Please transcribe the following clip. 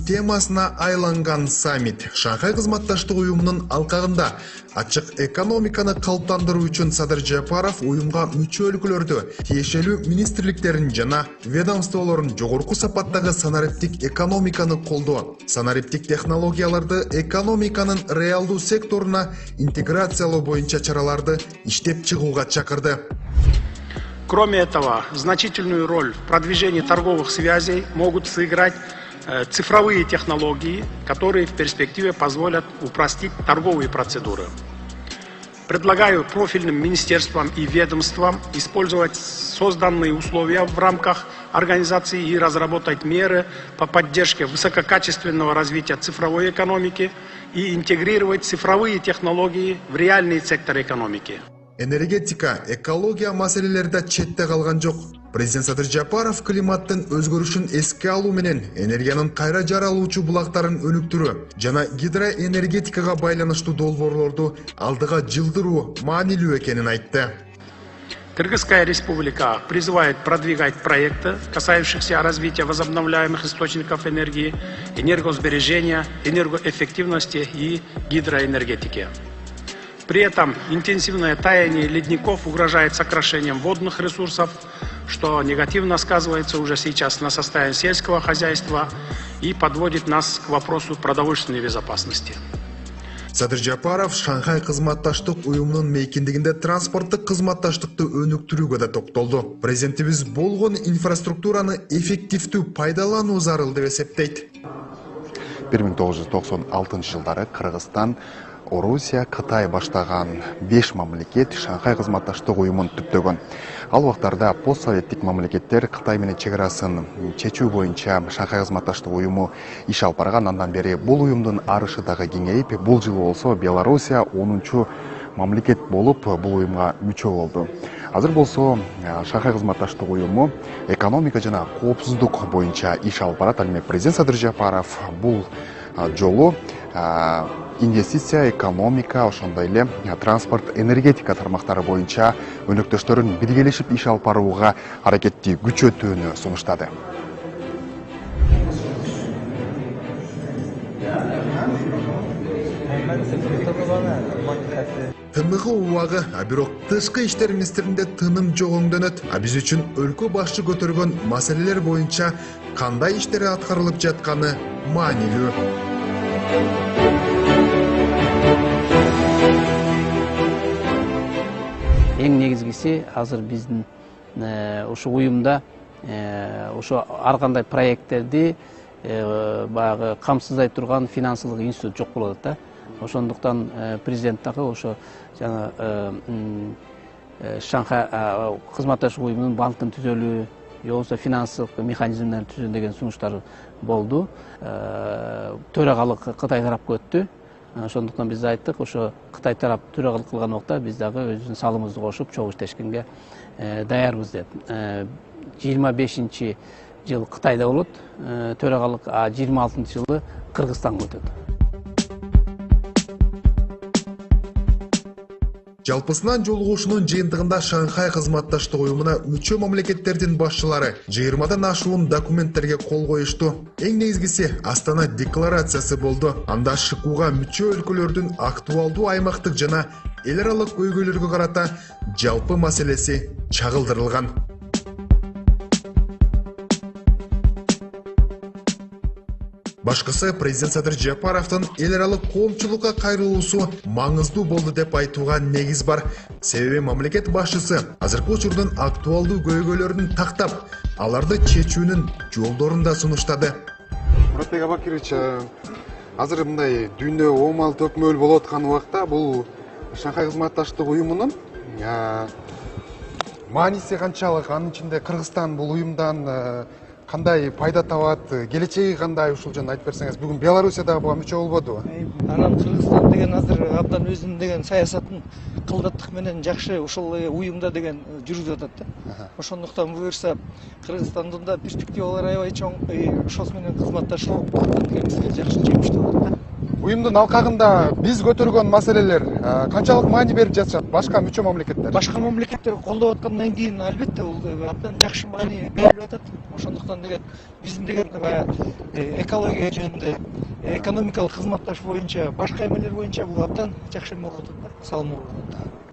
темасына айланган саммит Шанхай кызматташтык уюмунун алкагында ачык экономиканы калыптандыруу үчүн Садыр Жапаров уюмга мүчө өлкөлөрдө тиешелүү министрликтерин жана ведомстволорун жогорку сапаттагы санариптик экономиканы колдоо, санариптик технологияларды экономиканын реалдуу секторуна интеграциялоо боюнча чараларды иштеп чыгууга чакырды. Кроме этого, значительную роль в продвижении торговых связей могут сыграть цифровые технологии, которые в перспективе позволят упростить торговые процедуры. Предлагаю профильным министерствам и ведомствам использовать созданные условия в рамках организации и разработать меры по поддержке высококачественного развития цифровой экономики и интегрировать цифровые технологии в реальный сектор экономики. Энергетика, экология маселелерде четте калган жок. Президент Садыр Жапаров климаттын өзгөрүшүн эске алуу менен энергиянын кайра жаралуучу булактарын өнүктүрүү жана гидроэнергетикага байланыштуу долбоорлорду алдыга жылдыруу маанилүү экенин айтты. Кыргызская республика призывает продвигать проекты, касающиеся развития возобновляемых источников энергии, энергосбережения, энергоэффективности и гидроэнергетики. При этом интенсивное таяние ледников угрожает сокращением водных ресурсов, что негативно сказывается уже сейчас на состоянии сельского хозяйства и подводит нас к вопросу продовольственной безопасности. Садыр Жапаров Шанхай кызматташтык уюмунун мейкиндигинде транспорттук кызматташтыкты өнүктүрүүгө да токтолду. Президентибиз болгон инфраструктураны эффективдүү пайдалануу зарыл деп эсептейт. 1996 жылдары Кыргызстан, Орусия, Кытай баштаган 5 мамлекет Шанхай кызматташтык уюмун түптөгөн. Ал убактарда постсоветтик мамлекеттер Кытай менен чегарасын чечүү боюнча Шанхай кызматташтык уюму иш алып барган. Андан бери бул уюмдун арышы дагы кеңейип, бул жылы болсо Белоруссия 10-чу мамлекет болуп бул уюмга мүчө болду. Азыр болсо Шанхай кызматташтык уюму экономика жана коопсуздук боюнча иш алып барат. Ал эми президент Садыр Жапаров бул жолу инвестиция, экономика, ошондой эле транспорт, энергетика тармактары боюнча өнөктөштөрүн биргелешип иш алып барууга аракетти күчөтүүнү сунуштады. Тыныгы убагы, бирок тышкы иштер министринде тыным жогоңдөнөт. Биз үчүн өлкө башчы көтөргөн маселелер боюнча кандай иштер аткарылып жатканы маанилүү. Эң негизгиси азыр биздин ошо уюмда ошо ар кандай проекттерди баягы камсыздай турган финансылык институт жок болуп атат да. Ошондуктан президент дагы ошо жана Шанхай кызматташтык уюмунун банктын түзөлүү, же болбосо финансылык механизмдерин түзүү деген сунуштар болду. Төрагалык Кытай тарапка өттү. Ошондуктан биз айттык, ошо Кытай тарап төрагалык кылган убакта биз дагы өзүбүздүн салымыбызды кошуп чогуу иштешкенге даярбыз деп. 25-жыл Кытайда болот төрагалык, 26-жылы Кыргызстанга өтөт. Жалпысынан жолугушуунун жыйынтыгында Шанхай кызматташтык уюмуна мүчө мамлекеттердин башчылары 20дан ашуун документтерге кол коюшту. Эң негизгиси Астана декларациясы болду. Анда ШКУга мүчө өлкөлөрдүн актуалдуу аймактык жана эл аралык көйгөйлөргө карата жалпы маселеси чагылдырылган. Башкысы президент Садыр Жапаровдун эл аралык коомчулукка кайрылуусу маңыздуу болду деп айтууга негиз бар. Себеби мамлекет башчысы азыркы учурдун актуалдуу көйгөйлөрүн тактап, аларды чечүүнүн жолдорун да сунуштады. Муратбек Абакирович, азыр мындай дүйнө оомал төкмөл болуп аткан убакта бул Шанхай кызматташтык уюмунун мааниси канчалык? Анын ичинде Кыргызстан бул уюмдан кандай пайда табат, келечеги кандай, ушул жөнүндө айтып берсеңиз. Бүгүн Белоруссия дагы буга мүчө болбоду. Анан Кыргызстан деген азыр абдан өзүнүн деген саясатын кылдаттык менен жакшы ушул уюмда деген жүргүзүп атат да. Ошондуктан буюрса Кыргызстандын да перспективалары аябай чоң, ошол менен кызматташуу дегенибизге жакшы жемиштүү болот да. уюмдун алкагында биз көтөргөн маселелер канчалык маани берип жатышат башка мүчө мамлекеттер? Башка мамлекеттер колдоп аткандан кийин албетте бул абдан жакшы маани берилип атат. Ошондуктан деген биздин деген экология жөнүндө экономикалык кызматташ боюнча башка эмелер боюнча бул абдан жакшы болуп атат да, салым болуп атат.